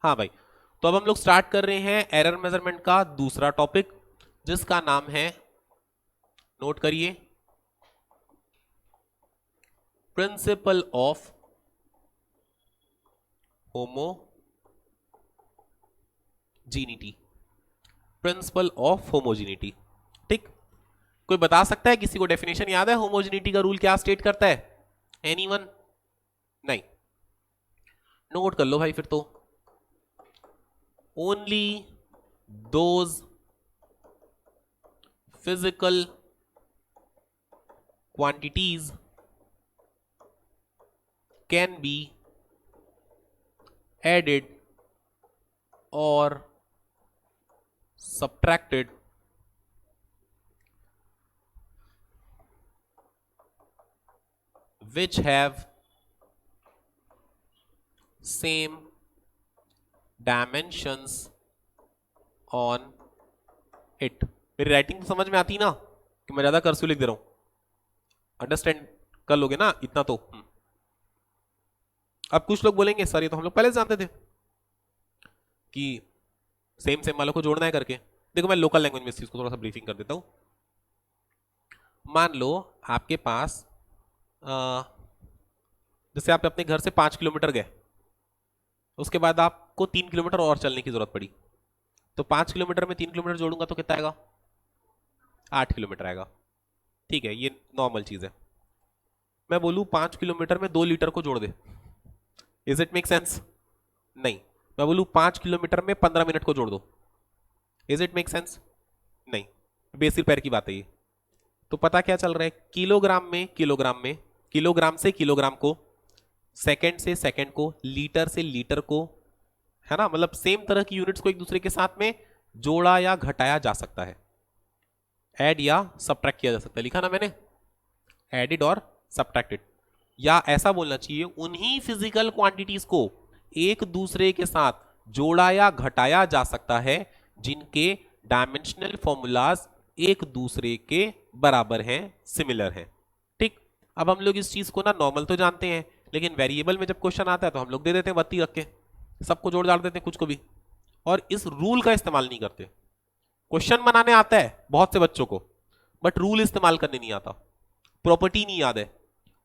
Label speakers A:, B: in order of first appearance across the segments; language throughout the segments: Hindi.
A: हाँ भाई, तो अब हम लोग स्टार्ट कर रहे हैं एरर मेजरमेंट का दूसरा टॉपिक, जिसका नाम है, नोट करिए, principle of homogeneity. Principle of homogeneity, ठीक। कोई बता सकता है, किसी को डेफिनेशन याद है होमोजीनिटी का रूल क्या स्टेट करता है? एनीवन? नहीं, नोट कर लो भाई फिर तो। Only those physical quantities can be added or subtracted which have same dimensions on it। मेरी राइटिंग समझ में आती ना कि मैं ज्यादा कर्सिव लिख दे रहा हूं? अंडरस्टैंड कर लोगे ना इतना तो? अब कुछ लोग बोलेंगे सर ये तो हम लोग पहले से जानते थे कि सेम सेम वालों को जोड़ना है करके। देखो मैं लोकल लैंग्वेज में इस चीज को थोड़ा सा ब्रीफिंग कर देता हूं। मान लो आपके पास जैसे आप अपने घर से 5 किलोमीटर गए, उसके बाद आपको 3 किलोमीटर और चलने की जरूरत पड़ी, तो 5 किलोमीटर में 3 किलोमीटर जोड़ूंगा तो कितना आएगा? 8 किलोमीटर आएगा। ठीक है, ये नॉर्मल चीज है। मैं बोलूं 5 किलोमीटर में 2 लीटर को जोड़ दे, इज इट मेक सेंस? नहीं। मैं बोलूं 5 किलोमीटर में 15 मिनट को जोड़ दो, इज इट मेक सेंस? नहीं। बेसिक पैर की बात है ये। तो पता क्या चल रहा है, किलोग्राम में किलोग्राम से किलोग्राम को, सेकंड से सेकंड को, लीटर से लीटर को, है ना, मतलब सेम तरह की यूनिट्स को एक दूसरे के साथ में जोड़ा या घटाया जा सकता है, ऐड या सब्ट्रैक्ट किया जा सकता है। लिखा ना मैंने, एडिड और सब्ट्रैक्टेड। या ऐसा बोलना चाहिए, उन्हीं फिजिकल क्वांटिटीज को एक दूसरे के साथ जोड़ा या घटाया जा सकता है जिनके डायमेंशनल फॉर्मूलाज एक दूसरे के बराबर हैं, सिमिलर हैं। ठीक। अब हम लोग इस चीज को ना नॉर्मल तो जानते हैं, लेकिन वेरिएबल में जब क्वेश्चन आता है तो हम लोग दे देते हैं बत्ती रख के, सबको जोड़ डाल देते हैं कुछ को भी, और इस रूल का इस्तेमाल नहीं करते। क्वेश्चन बनाने आता है बहुत से बच्चों को, बट रूल इस्तेमाल करने नहीं आता, प्रॉपर्टी नहीं याद है।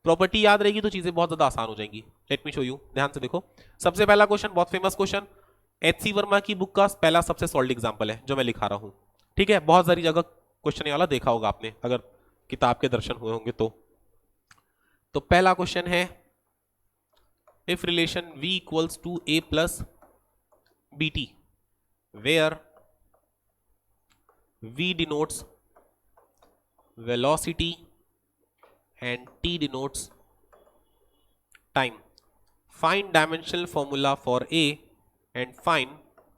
A: प्रॉपर्टी याद रहेगी तो चीजें बहुत ज्यादा आसान हो जाएंगी। लेट मी शो यू, ध्यान से देखो। सबसे पहला क्वेश्चन, बहुत फेमस क्वेश्चन, एचसी वर्मा की बुक का पहला सबसे सॉल्ड एग्जांपल है जो मैं लिखा रहा हूं। ठीक है, बहुत सारी जगह क्वेश्चन वाला देखा होगा आपने, अगर किताब के दर्शन हुए होंगे तो पहला क्वेश्चन है, if relation v equals to a plus bt where v denotes velocity and t denotes time, find dimensional formula for a and find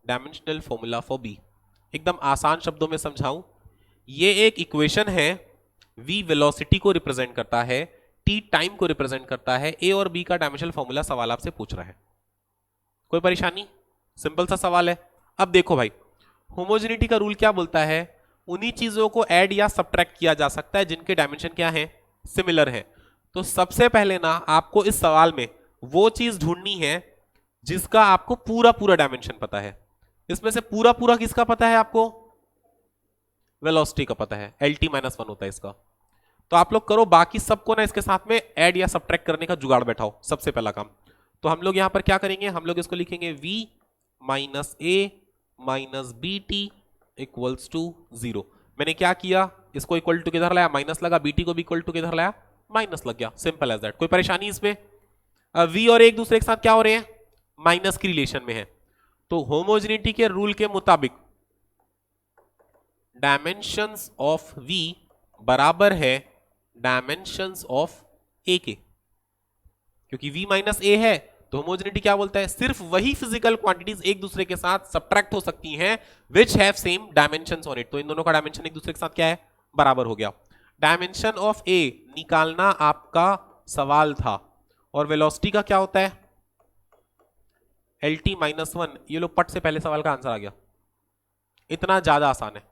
A: dimensional formula for b। एकदम आसान शब्दों में समझाऊं, ये एक इक्वेशन है, v वेलोसिटी को रिप्रेजेंट करता है, t टाइम को रिप्रेजेंट करता है, a और b का डायमेंशनल फॉर्मूला सवाल आपसे पूछ रहा है। कोई परेशानी? सिंपल सा सवाल है। अब देखो भाई, होमोजेनिटी का रूल क्या बोलता है, उन्हीं चीजों को ऐड या सब्ट्रैक्ट किया जा सकता है जिनके डायमेंशन क्या है, सिमिलर है। तो सबसे पहले ना आपको इस सवाल में वो चीज ढूंढनी है जिसका आपको पूरा पूरा डायमेंशन पता है। इसमें से पूरा पूरा किसका पता है आपको? वेलोसिटी का पता है, LT-1 होता है इसका। तो आप लोग करो, बाकी सबको ना इसके साथ में ऐड या सब्ट्रैक्ट करने का जुगाड़ बैठाओ, सबसे पहला काम। तो हम लोग यहां पर क्या करेंगे, हम लोग इसको लिखेंगे v minus a minus bt equals to 0। मैंने क्या किया, इसको इक्वल टू किधर लाया, माइनस लगा, bt को भी इक्वल टू किधर लाया, माइनस लग गया, सिंपल एज दैट। कोई परेशानी इसमें? v और एक दूसरे के साथ क्या हो रहे हैं, माइनस की रिलेशन में है। तो होमोजेनिटी के रूल के मुताबिक डायमेंशंस ऑफ v बराबर है डायमेंशंस ऑफ a के, क्योंकि v माइनस a है तो होमोजेनिटी क्या बोलता है, सिर्फ वही फिजिकल क्वांटिटीज एक दूसरे के साथ सब्ट्रैक्ट हो सकती हैं which have same dimensions on it. तो इन दोनों का डायमेंशन एक दूसरे के साथ क्या है, बराबर हो गया। डायमेंशन ऑफ a निकालना आपका सवाल था, और वेलोसिटी का क्या होता है, LT-1। ये लो पट से पहले सवाल का आंसर आ गया, इतना ज्यादा आसान है।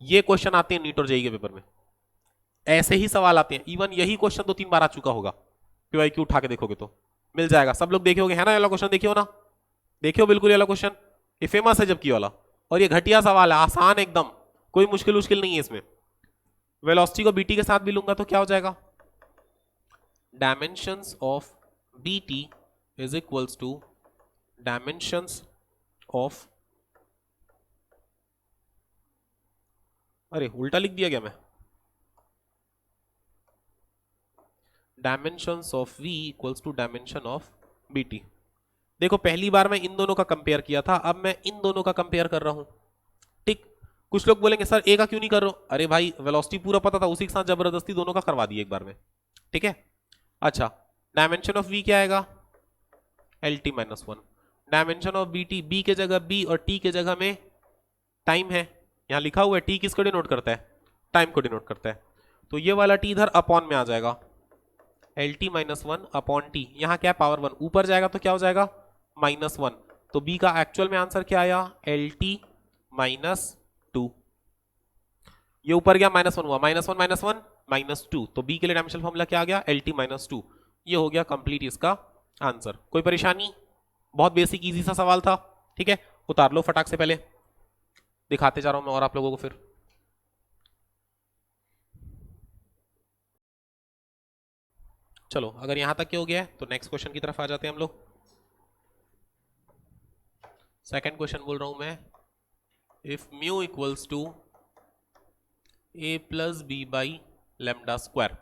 A: ये क्वेश्चन आते हैं नीट और जेईई के पेपर में, ऐसे ही सवाल आते हैं। इवन यही क्वेश्चन 2-3 बार आ चुका होगा, PYQ उठा के देखोगे तो मिल जाएगा। सब लोग देखे होगे, है ना, ये क्वेश्चन देखे हो ना, देखियो बिल्कुल ये वाला क्वेश्चन, ये फेमस है जबकि वाला, और ये घटिया सवाल है, आसान एकदम, कोई मुश्किल मुश्किल नहीं है इसमें। वेलोसिटी को बीटी के साथ भी लूंगा तो क्या हो जाएगा, dimensions of BT is equals to dimensions of, अरे उल्टा लिख दिया गया मैं, dimensions of v equals to dimension of BT. देखो पहली बार मैं इन दोनों का कंपेयर किया था, अब मैं इन दोनों का कंपेयर कर रहा हूं, ठीक। कुछ लोग बोलेंगे सर ए का क्यों नहीं कर रहे हो, अरे भाई वेलोसिटी पूरा पता था, उसी के साथ जबरदस्ती दोनों का करवा दिया एक बार में, ठीक है। अच्छा, डायमेंशन ऑफ v क्या आएगा, LT minus 1, dimension of BT, b के जगह b और t के जगह में टाइम है, यहां लिखा हुआ है, t किसको डिनोट करता है, टाइम को डिनोट करता है, तो ये वाला t इधर अपॉन में आ जाएगा, LT माइनस 1 अपॉन टी, यहां क्या पावर 1 ऊपर जाएगा तो क्या हो जाएगा -1, तो b का एक्चुअल में आंसर क्या आया, LT माइनस 2, ये ऊपर गया -1 हुआ, -1 -2, तो b के लिए डायमेंशनल फॉर्मूला क्या आ गया, LT माइनस 2, ये हो गया कंप्लीट इसका आंसर। कोई परेशानी, बहुत बेसिक इजी सा सवाल था, ठीक है। उतार लो फटाक से, पहले दिखाते जा रहा हूं मैं और आप लोगों को फिर। चलो अगर यहां तक के हो गया है तो नेक्स्ट क्वेश्चन की तरफ आ जाते हैं हम लोग। सेकंड क्वेश्चन बोल रहा हूं मैं, if mu equals to a plus B by lambda square,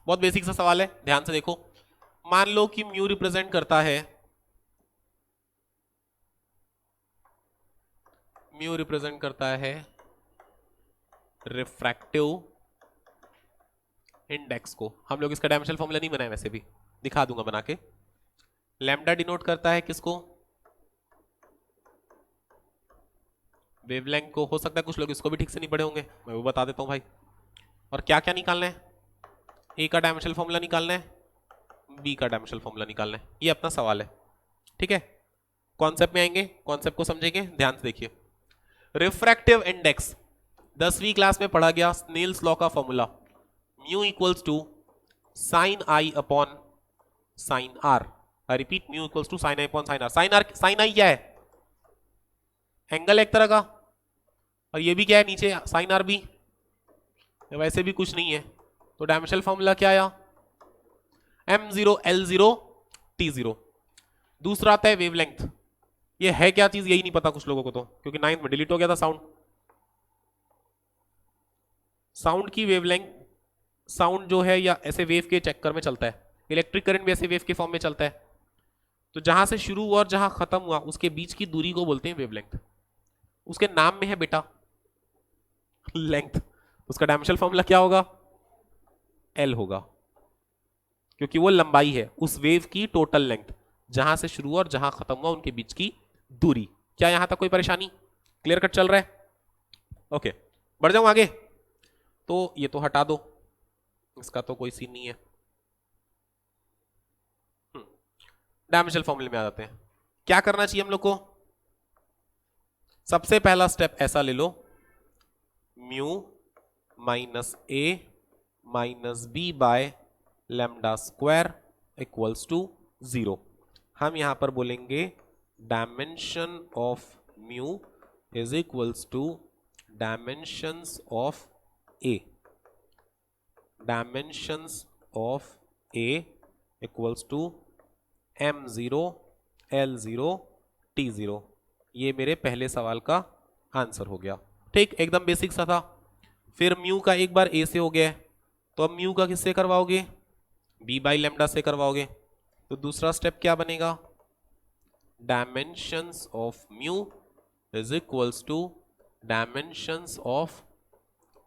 A: बहुत बेसिक सा सवाल है, ध्यान से देखो। मान लो कि म्यू रिप्रेजेंट करता है, म्यू रिप्रेजेंट करता है रिफ्रैक्टिव इंडेक्स को, हम लोग इसका डायमेंशनल फॉर्मूला नहीं बनाए, वैसे भी दिखा दूंगा बना के। लैम्डा डिनोट करता है किसको, वेवलेंथ को, हो सकता है कुछ लोग इसको भी ठीक से नहीं पढ़े होंगे, मैं वो बता देता हूं भाई। और क्या क्या निकालना है, ए का डायमेंशनल फॉर्मूला निकालना है, बी का डायमेंशनल फॉर्मूला निकालना है, ये अपना सवाल है, ठीक है। कॉन्सेप्ट में आएंगे, कॉन्सेप्ट को समझेंगे, ध्यान से देखिए। रिफ्रैक्टिव इंडेक्स 10वीं क्लास में पढ़ा गया, स्नेल्स लॉ का formula, mu equals to sine i upon sine r, I repeat, mu equals to sine i upon sine r. Sine i क्या है, एंगल एक तरह का, और ये भी क्या है नीचे साइन आर भी, वैसे भी कुछ नहीं है, तो डायमेंशनल फॉर्मूला क्या आया, m0 l0 t0। दूसरा आता है वेवलेंथ, ये है क्या चीज यही नहीं पता कुछ लोगों को, तो क्योंकि 9th में डिलीट हो गया था साउंड। साउंड की वेवलेंथ, साउंड जो है या ऐसे वेव के चक्कर में चलता है, इलेक्ट्रिक करंट भी ऐसे वेव के फॉर्म में चलता है, तो जहां से शुरू हुआ और जहां खत्म हुआ उसके बीच की दूरी को बोलते हैं वेवलेंथ। उसके नाम में है बेटा लेंथ, उसका डायमेंशनल फॉर्मूला क्या होगा, L होगा, क्योंकि वो लंबाई है उस वेव की टोटल लेंथ, जहां से शुरू हुआ और जहां खत्म हुआ उनके बीच की दूरी। क्या यहां तक कोई परेशानी, क्लियर कट चल रहा है, ओके। बढ़ जाऊं आगे, तो ये तो हटा दो, इसका तो कोई सीन नहीं है। डायमेंशनल फॉर्मूले में आ जाते हैं, क्या करना चाहिए हम लोग को, सबसे पहला स्टेप ऐसा ले लो, mu minus A minus B by lambda square equals to 0। हम यहां पर बोलेंगे dimension of mu is equals to dimensions of A, dimensions of A equals to m0 l0 t0। ये मेरे पहले सवाल का आंसर हो गया, ठीक, एकदम बेसिक सा था। फिर म्यू का एक बार ए से हो गया, तो अब म्यू का किससे करवाओगे, बी बाई लेमडा से करवाओगे, तो दूसरा स्टेप क्या बनेगा, dimensions of mu is equals to dimensions of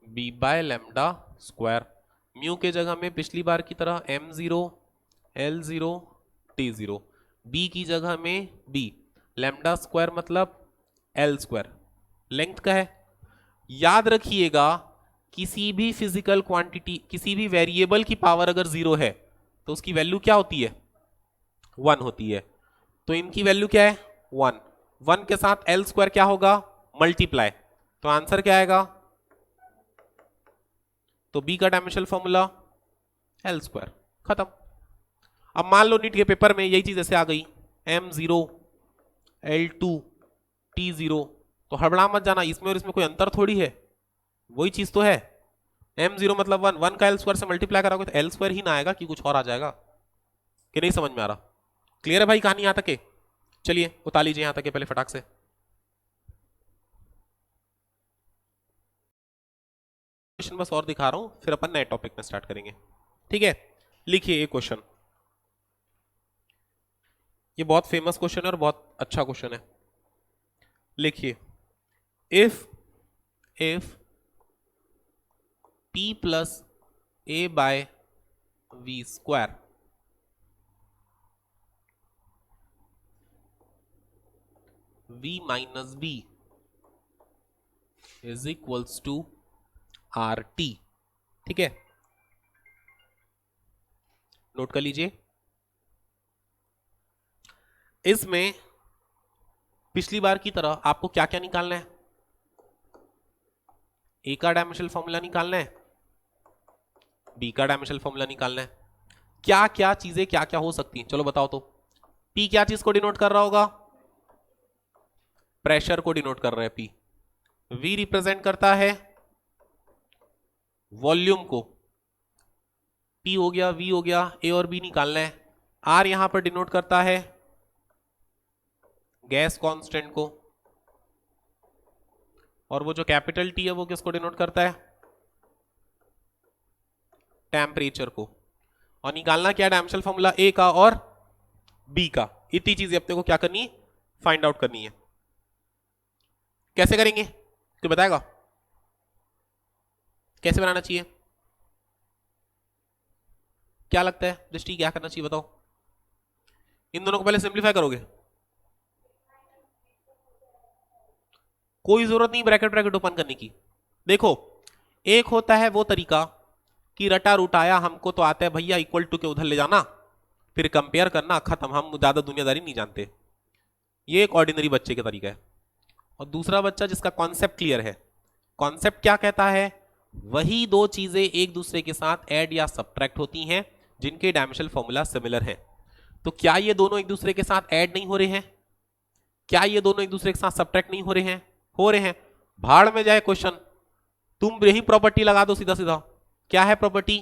A: B by lambda square. Mu के जगह में पिछली बार की तरह m0 l0 t0, b की जगह में b, लैम्डा स्क्वायर मतलब l स्क्वायर, लेंथ का है। याद रखिएगा किसी भी फिजिकल क्वांटिटी, किसी भी वेरिएबल की पावर अगर 0 है तो उसकी वैल्यू क्या होती है, 1 होती है, तो इनकी वैल्यू क्या है 1, 1 के साथ l स्क्वायर क्या होगा, मल्टीप्लाई, तो आंसर क्या आएगा, तो b का डायमेंशनल फॉर्मूला l स्क्वायर, खत्म। अब मान लो नीट के पेपर में यही चीज ऐसे आ गई, m0 L2 T0, तो हड़बड़ा मत जाना, इसमें और इसमें कोई अंतर थोड़ी है, वही चीज तो है। M0 मतलब 1, 1 का L स्क्वायर से मल्टीप्लाई कराओगे तो L स्क्वायर ही ना आएगा कि कुछ और आ जाएगा, कि नहीं समझ में आ रहा? क्लियर है भाई कहानी यहां तक है? चलिए उतार लीजिए यहां तक के पहले फटाक से। बस और दिखा रहा हूं, फिर अपन नए टॉपिक में स्टार्ट करेंगे, ठीक है? लिखिए एक क्वेश्चन, ये बहुत फेमस क्वेश्चन है और बहुत अच्छा क्वेश्चन है। लिखिए, if p plus a by v square v minus b is equals to R T, ठीक है? नोट कर लीजिए, इसमें पिछली बार की तरह आपको क्या क्या निकालना है? ए का डायमेंशनल फॉर्मूला निकालना है, बी का डायमेंशनल फॉर्मूला निकालना है। क्या क्या चीजें क्या क्या हो सकती हैं, चलो बताओ तो। पी क्या चीज को डिनोट कर रहा होगा? प्रेशर को डिनोट कर रहा है पी। वी रिप्रेजेंट करता है वॉल्यूम को, पी हो गया, वी हो गया, ए और बी निकालना है। आर यहां पर डिनोट करता है गैस कांस्टेंट को, और वो जो कैपिटल टी है वो किसको डिनोट करता है? टेम्परेचर को। और निकालना क्या? डायमेंशनल फॉर्मूला ए का और बी का। इतनी चीजें अपने को क्या करनी है? फाइंड आउट करनी है। कैसे करेंगे तो बताएगा? कैसे बनाना चाहिए? क्या लगता है दृष्टि, क्या करना चाहिए बताओ? इन दोनों को पहले सिंप्लीफाई करोगे, कोई जरूरत नहीं ब्रैकेट ब्रैकेट ओपन करने की। देखो, एक होता है वो तरीका कि रटा रुटाया हमको तो आता है भैया, इक्वल टू के उधर ले जाना, फिर कंपेयर करना, खत्म, हम ज्यादा दुनियादारी नहीं जानते। ये एक ऑर्डिनरी बच्चे का तरीका है। और दूसरा बच्चा जिसका कॉन्सेप्ट क्लियर है, कॉन्सेप्ट क्या कहता है? वही दो चीजें एक दूसरे के साथ ऐड या सब्ट्रैक्ट होती हैं जिनके डायमेंशनल फॉर्मूला सिमिलर है। तो क्या ये दोनों एक दूसरे के साथ ऐड नहीं हो रहे हैं? क्या ये दोनों एक दूसरे के साथ सब्ट्रैक्ट नहीं हो रहे हैं? हो रहे हैं। भाड़ में जाए क्वेश्चन, तुम यही प्रॉपर्टी लगा दो सीधा सीधा। क्या है property?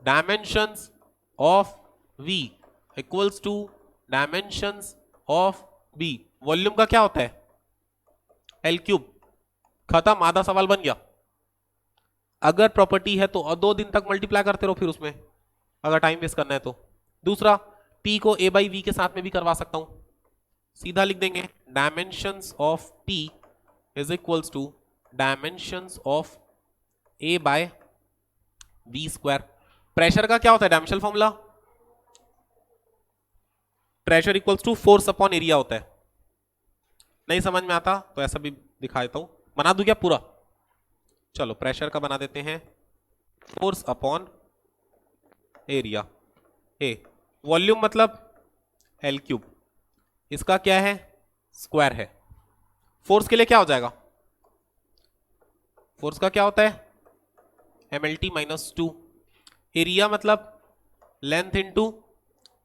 A: Dimensions of v equals to dimensions of b। Volume का क्या होता है? L cube. खत्म, आधा सवाल बन गया। अगर प्रॉपर्टी है तो 2 दिन तक मल्टीप्लाई करते रहो फिर उसमें, अगर टाइम वेस्ट करना है तो। दूसरा, p को a बाई वी के साथ में भी करवा सकता हूं, सीधा लिख देंगे dimensions of p is equals to dimensions of a by V square. Pressure का क्या होता है dimensional formula? Pressure equals to force upon area होता है। नहीं समझ में आता तो ऐसा भी दिखा देता हूं, बना दूं क्या पूरा? चलो प्रेशर का बना देते हैं फोर्स अपॉन एरिया। ए वॉल्यूम मतलब एल क्यूब, इसका क्या है? स्क्वायर है। फोर्स के लिए क्या हो जाएगा? फोर्स का क्या होता है? MLT minus 2। एरिया मतलब लेंथ इंटू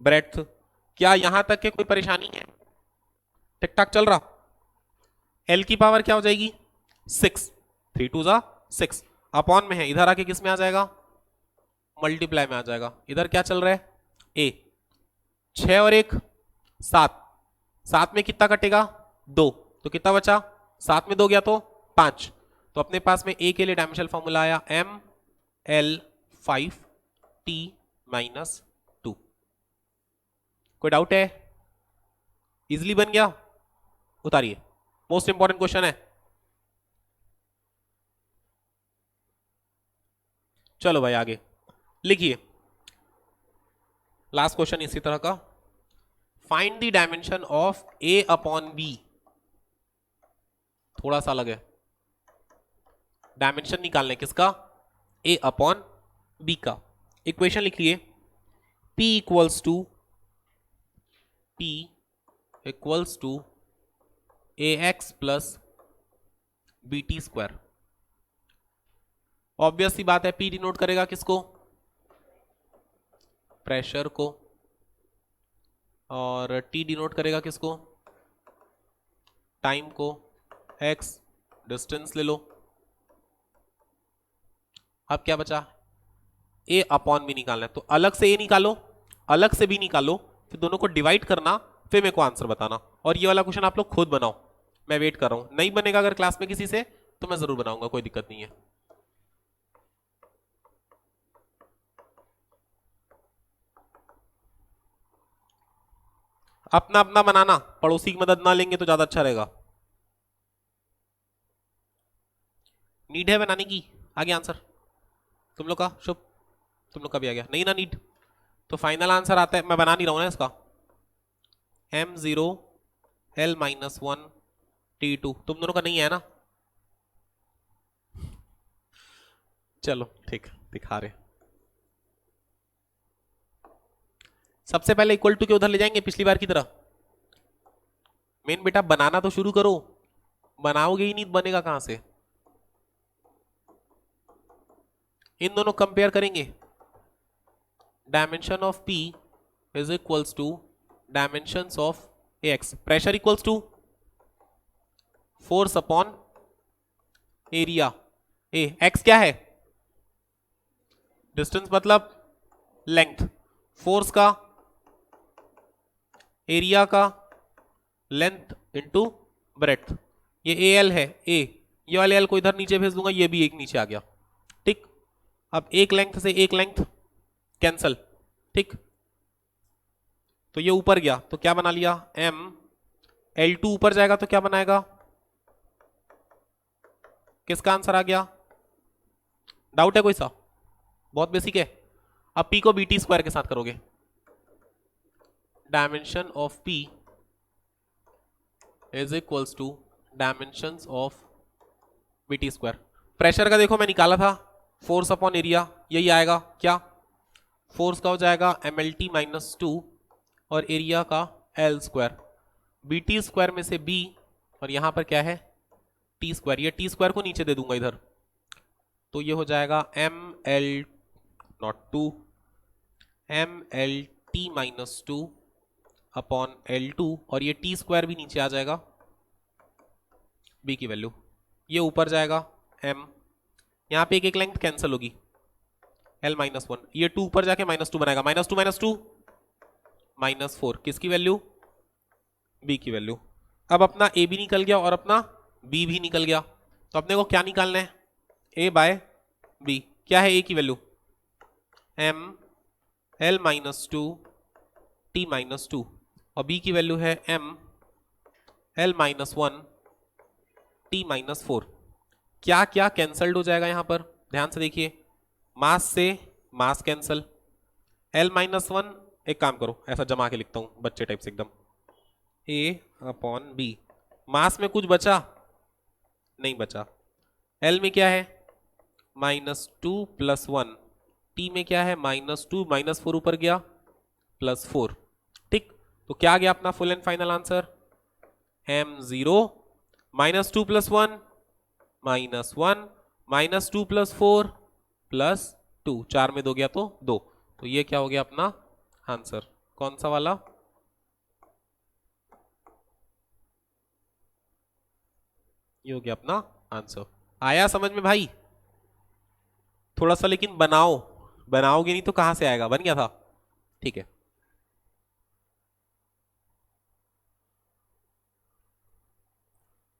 A: ब्रेड्थ। क्या यहां तक के कोई परेशानी है? ठीक ठाक चल रहा? एल की पावर क्या हो जाएगी? 6, 3 2 जा 6, अपॉन में है, इधर आके किस में आ जाएगा? मल्टीप्लाई में आ जाएगा। इधर क्या चल रहा है? ए। 6 और 1 7, 7 में कितना कटेगा? 2, तो कितना बचा? 7 में 2 गया तो 5। तो अपने पास में ए के लिए डायमेंशनल फॉर्मूला आया ML5T माइनस 2। कोई डाउट है? इजिली बन गया, उतारिए। मोस्ट इंपॉर्टेंट क्वेश्चन है। चलो भाई आगे लिखिए, लास्ट क्वेश्चन इसी तरह का। Find the dimension of A upon B. थोड़ा सा अलग है, डायमेंशन निकालने किसका? ए अपॉन बी का। इक्वेशन लिखिए, P equals to AX plus BT square. Obvious सी बात है, P डिनोट करेगा किसको? प्रेशर को, और T डिनोट करेगा किसको? टाइम को x, डिस्टेंस ले लो। अब क्या बचा, a अपॉन b निकालना है, तो अलग से a निकालो, अलग से b निकालो, फिर दोनों को डिवाइड करना, फिर मेरे को आंसर बताना। और ये वाला क्वेश्चन आप लोग खुद बनाओ, मैं वेट कर रहा हूं। नहीं बनेगा अगर क्लास में किसी से तो मैं जरूर बनाऊंगा, कोई दिक्कत नहीं है। अपना अपना बनाना, पड़ोसी की मदद ना लेंगे तो ज्यादा अच्छा रहेगा। नीड है बनाने की? आ गया आंसर तुम लोग का? शुभ, तुम लोग का भी आ गया? नहीं ना नीड? तो फाइनल आंसर आता है, मैं बना नहीं रहा हूं ना इसका, m0 l-1 t2। तुम दोनों का नहीं है ना? चलो ठीक, दिखा रहे। सबसे पहले इक्वल टू के उधर ले जाएंगे पिछली बार की तरह। मेन बेटा बनाना तो शुरू करो, बनाओगे ही नहीं तो बनेगा कहां से? इन दोनों कंपेयर करेंगे, dimension of P is equals to dimensions of AX, pressure equals to force upon area. A X क्या है? डिस्टेंस मतलब लेंथ, फोर्स का, एरिया का, लेंथ इंटू ब्रेड्थ। ये ए एल है, ए, ये वाले एल को इधर नीचे भेज दूंगा, ये भी एक नीचे आ गया। ठीक, अब एक लेंथ से एक लेंथ कैंसल। ठीक, तो ये ऊपर गया तो क्या बना लिया, एम। L2 ऊपर जाएगा तो क्या बनाएगा? किसका आंसर आ गया? डाउट है कोई सा? बहुत बेसिक है। अब P को BT स्क्वायर के साथ करोगे, dimension of P is equals to dimensions of BT square. Pressure का देखो मैं निकाला था, फोर्स अपॉन एरिया, यही आएगा क्या? फोर्स का हो जाएगा MLT-2 और एरिया का L स्क्वायर। BT स्क्वायर में से B, और यहां पर क्या है, T स्क्वायर। ये T स्क्वायर को नीचे दे दूंगा इधर, तो ये हो जाएगा ML-2 MLT-2 अपॉन L2, और ये T स्क्वायर भी नीचे आ जाएगा, B की वैल्यू ये ऊपर जाएगा M, यहां पे एक एक लेंथ कैंसिल होगी, L-1, ये 2 ऊपर जाके -2 बनाएगा, -2 -4, किसकी वैल्यू? B की वैल्यू। अब अपना A भी निकल गया और अपना B भी निकल गया, तो अपने को क्या निकालना है, A बाय B। क्या है A की वैल्यू? M L-2 T-2, और B की वैल्यू है M L-1 T-4। क्या क्या कैंसल्ड हो जाएगा यहां पर, ध्यान से देखिए, मास से मास कैंसल, L-1, एक काम करो ऐसा जमा के लिखता हूं बच्चे टाइप से एकदम, A अपॉन B। मास में कुछ बचा? नहीं बचा। L में क्या है, -2 + 1, T में क्या है, -2 -4 ऊपर गया +4। ठीक, तो क्या आ गया अपना full and final answer, M0 -2 + 1 -1 -2 + 4 +2, 4 में 2 गया तो 2, तो ये क्या हो गया अपना आंसर, कौन सा वाला? ये हो गया अपना आंसर। आया समझ में भाई? थोड़ा सा लेकिन बनाओ, बनाओगे नहीं तो कहां से आएगा, बन गया था? ठीक है,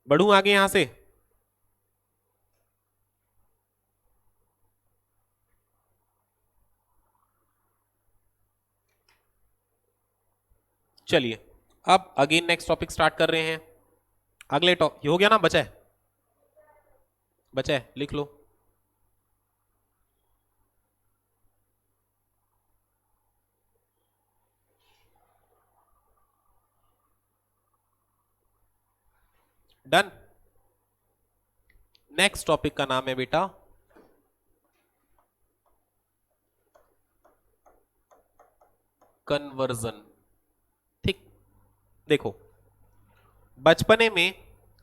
A: बढ़ूं आगे यहां से? चलिए, अब अगेन नेक्स्ट टॉपिक स्टार्ट कर रहे हैं। अगले टॉपिक हो गया ना, बचा है? बचा है, लिख लो। डन। नेक्स्ट टॉपिक का नाम है बेटा कन्वर्जन। ठीक, देखो, बचपने में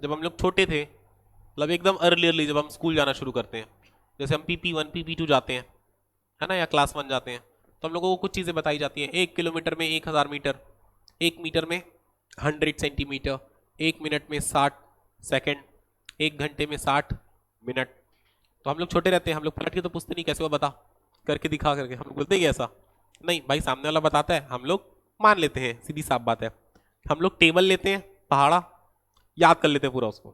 A: जब हम लोग छोटे थे, मतलब एकदम अर्ली जब हम स्कूल जाना शुरू करते हैं, जैसे हम PP1 PP2 जाते हैं, है ना, या क्लास 1 जाते हैं, तो हम लोगों को कुछ चीज़ें बताई जाती हैं। 1 किलोमीटर में 1000 मीटर, 1 मीटर में 100 सेंटीमीटर, 1 मिनट में 60 सेकेंड, 1 घंटे में 60 मिनट। तो हम लोग छोटे रहते हैं, हम लोग पलट के तो पूछते नहीं कैसे वो बता, करके दिखा करके हम लोग बोलते हैं ऐसा नहीं भाई, सामने वाला बताता है हम लोग मान लेते हैं, सीधी साफ बात है। हम लोग टेबल लेते हैं, पहाड़ा याद कर लेते हैं पूरा उसको,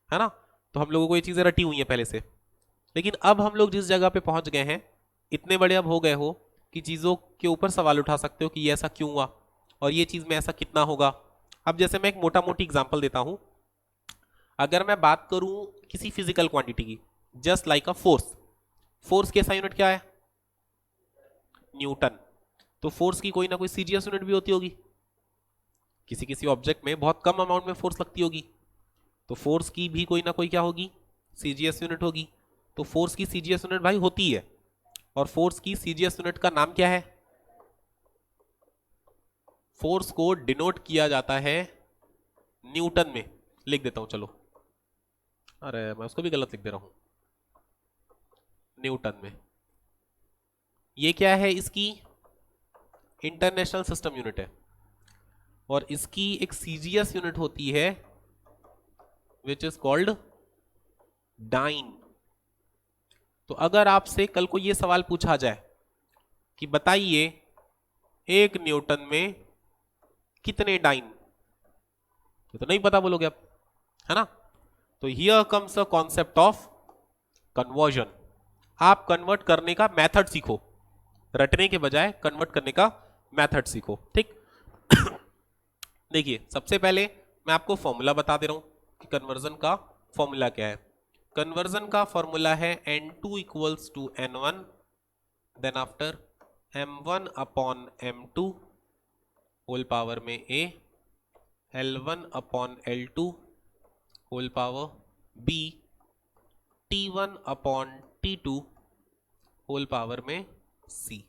A: है ना। तो हम लोगों को ये चीज़ें रटी हुई हैं पहले से। लेकिन अब हम लोग जिस जगह पे पहुंच गए हैं, इतने बड़े अब हो गए हो कि चीज़ों के ऊपर सवाल उठा सकते हो कि ये ऐसा क्यों हुआ और ये चीज़ में ऐसा कितना होगा। अब जैसे मैं एक मोटा मोटी एग्जाम्पल देता हूं, अगर मैं बात करूं किसी फिजिकल क्वांटिटी की, just like a force, force की ऐसा यूनिट क्या है? न्यूटन। तो फोर्स की कोई ना कोई सीजीएस यूनिट भी होती होगी, किसी किसी ऑब्जेक्ट में बहुत कम अमाउंट में फोर्स लगती होगी, तो फोर्स की भी कोई ना कोई क्या होगी? सीजीएस यूनिट होगी। तो फोर्स की सीजीएस यूनिट भाई होती है, और फोर्स की सीजीएस यूनिट का नाम क्या है? फोर्स को डिनोट किया जाता है न्यूटन में। लिख देता हूं चलो, अरे मैं उसको भी गलत लिख दे रहा हूं, न्यूटन में। ये क्या है? इसकी इंटरनेशनल सिस्टम यूनिट है, और इसकी एक सीजीएस यूनिट होती है विच इज कॉल्ड डाइन। तो अगर आपसे कल को यह सवाल पूछा जाए कि बताइए 1 न्यूटन में कितने डाइन, तो नहीं पता बोलोगे आप, है ना। तो here comes the concept of conversion. आप कन्वर्ट करने का मेथड सीखो, रटने के बजाय कन्वर्ट करने का मेथड सीखो, ठीक। देखिए सबसे पहले मैं आपको फॉर्मूला बता दे रहा हूं कि कन्वर्जन का फॉर्मूला क्या है। कन्वर्जन का फॉर्मूला है n2 equals to n1, then after m1 upon m2 whole power में a, l1 upon l2 whole power b, t1 upon t2 whole power में c।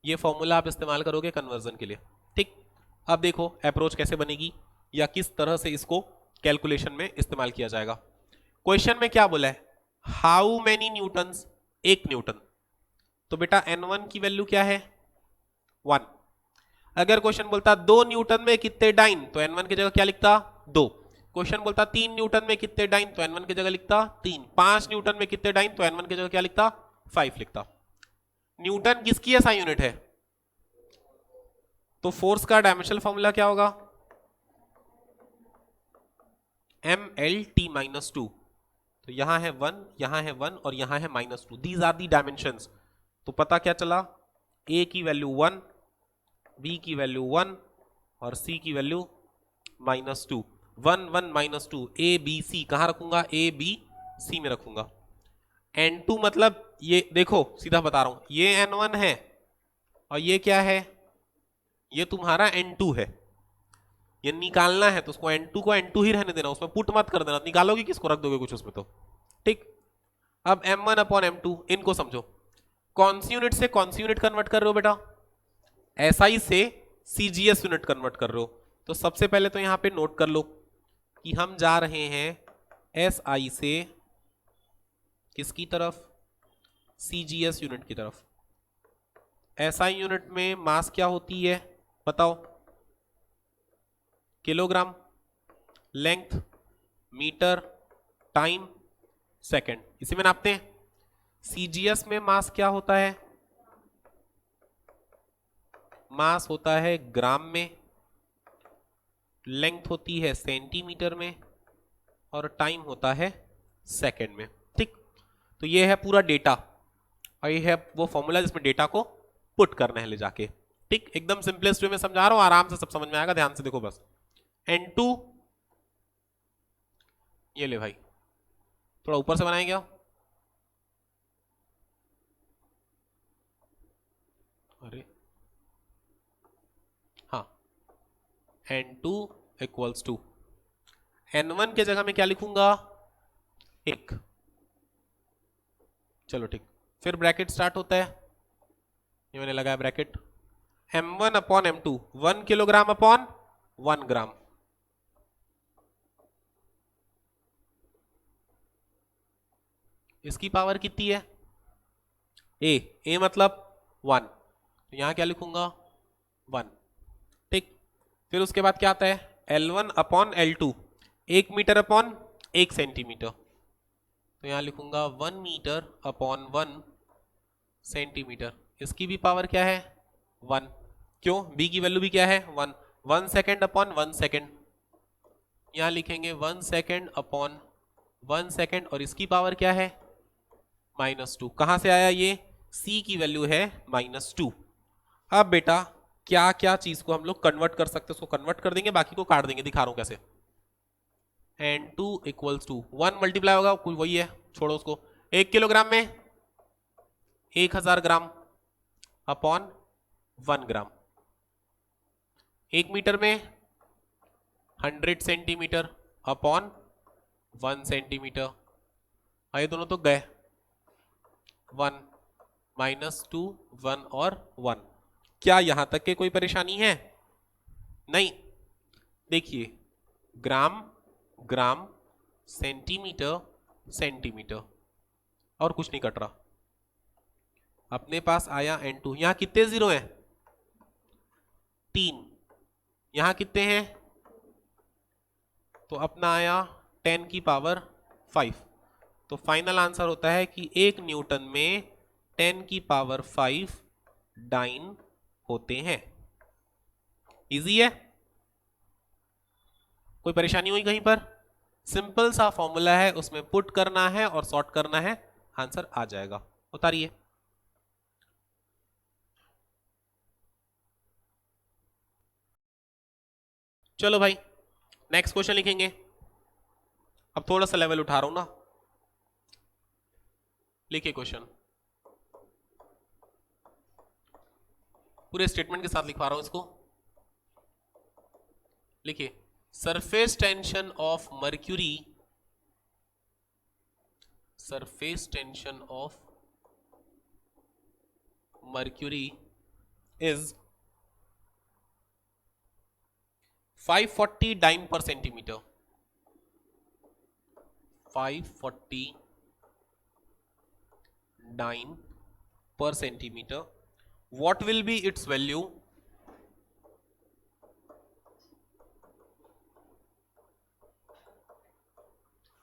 A: ये फॉर्मूला आप इस्तेमाल करोगे कन्वर्जन के लिए, ठीक। अब देखो अप्रोच कैसे बनेगी या किस तरह से इसको कैलकुलेशन में इस्तेमाल किया जाएगा। क्वेश्चन में क्या बोला है? How many Newton's, 1 Newton. तो बेटा n1 की वैल्यू क्या है? 1। अगर क्वेश्चन बोलता 2 न्यूटन में कितने डाइन, तो n1 की जगह क्या लिखता? 2। क्वेश्चन बोलता 3 न्यूटन में कितने डाइन, तो n1 की जगह लिखता 3। 5 न्यूटन में कितने डाइन, तो n1 की जगह क्या लिखता? 5 लिखता। न्यूटन किसकी ऐसा यूनिट है? तो फोर्स का डायमेंशनल फॉर्मूला क्या होगा? mlt-2। तो यहां है 1, यहां है 1 और यहां है -2, दीज आर दी डायमेंशंस। तो पता क्या चला? a की वैल्यू 1, b की वैल्यू 1 और c की वैल्यू -2। 1 1 -2, a b c कहां रखूंगा? a b c में रखूंगा। n2 मतलब ये देखो सीधा बता रहा हूं, ये n1 है और ये क्या है? ये तुम्हारा n2 है। ये निकालना है तो उसको n2 को n2 ही रहने देना, उसमें पुट मत कर देना, निकालोगे किसको, रख दोगे कुछ उसमें तो, ठीक। अब m1 अपॉन m2 इनको समझो, कौन सी यूनिट से कौन सी यूनिट कन्वर्ट कर रहे हो बेटा? SI से CGS यूनिट कन्वर्ट कर रहे हो। तो सबसे पहले तो यहां पे नोट कर लो कि हम जा रहे हैं SI से किसकी तरफ? CGS यूनिट की तरफ। SI यूनिट में मास क्या होती है बताओ? Kilogram, length, metre, time, second, इसी में नापते हैं। CGS में मास क्या होता है? मास होता है ग्राम में, लेंथ होती है सेंटीमीटर में और टाइम होता है सेकंड में, ठीक। तो ये है पूरा डेटा और ये है वो फॉर्मूला जिसमें डेटा को पुट करना है ले जाके, ठीक। एकदम सिंपलेस्ट वे में समझा रहा हूं, आराम से सब समझ में आएगा, ध्यान से देखो बस। n2 ये ले भाई, थोड़ा ऊपर से बनाएंगे क्या? अरे हाँ, n2 इक्वल्स टू n1 के जगह में क्या लिखूंगा? 1। चलो ठीक, फिर ब्रैकेट स्टार्ट होता है, ये मैंने लगाया bracket, m1 upon m2, 1 kilogram upon 1 ग्राम। इसकी पावर कितनी है? a मतलब 1, तो यहां क्या लिखूंगा? 1, ठीक। फिर उसके बाद क्या आता है? L1 upon L2, 1 metre upon 1 centimetre, तो यहां लिखूंगा 1 मीटर अपॉन 1 सेंटीमीटर। इसकी भी पावर क्या है 1, क्यों b की वैल्यू भी क्या है 1। 1 सेकेंड अपॉन 1 सेकेंड, यहां लिखेंगे 1 सेकेंड अपॉन 1 सेकेंड, और इसकी पावर क्या है -2। कहां से आया ये, c की वैल्यू है -2। अब बेटा क्या क्या चीज को हम लोग कन्वर्ट कर सकते हैं, उसको कन्वर्ट कर देंगे, बाकी को काट देंगे, दिखा रहा हूं कैसे। N2 इक्वल्स टू 1 मल्टीप्लाई होगा कुछ वही है, छोड़ो उसको। 1 किलोग्राम में 1000 ग्राम अपॉन 1 ग्राम, 1 मीटर में 100 सेंटीमीटर अपॉन 1 सेंटीमीटर। ये दोनों तो गए, 1 -2 1 और 1। क्या यहां तक के कोई परेशानी है, नहीं। देखिए ग्राम ग्राम, सेंटीमीटर सेंटीमीटर, और कुछ नहीं कट रहा। अपने पास आया N2, यहां कितने जीरो हैं 3, यहां कितने हैं, तो अपना आया 10 की पावर 5। तो फाइनल आंसर होता है कि 1 न्यूटन में 10 की पावर 5 डाइन होते हैं। इजी है, कोई परेशानी हुई कहीं पर, सिंपल सा फॉर्मूला है, उसमें पुट करना है और सॉर्ट करना है, आंसर आ जाएगा। उतारिए। चलो भाई नेक्स्ट क्वेश्चन लिखेंगे। अब थोड़ा सा लेवल उठा रहा हूं ना, लिखिए क्वेश्चन, पूरे स्टेटमेंट के साथ लिखवा रहा हूं इसको। लिखिए surface tension of mercury, surface tension of mercury is 540 dyne per centimeter, 540 dyne per centimeter. What will be its value?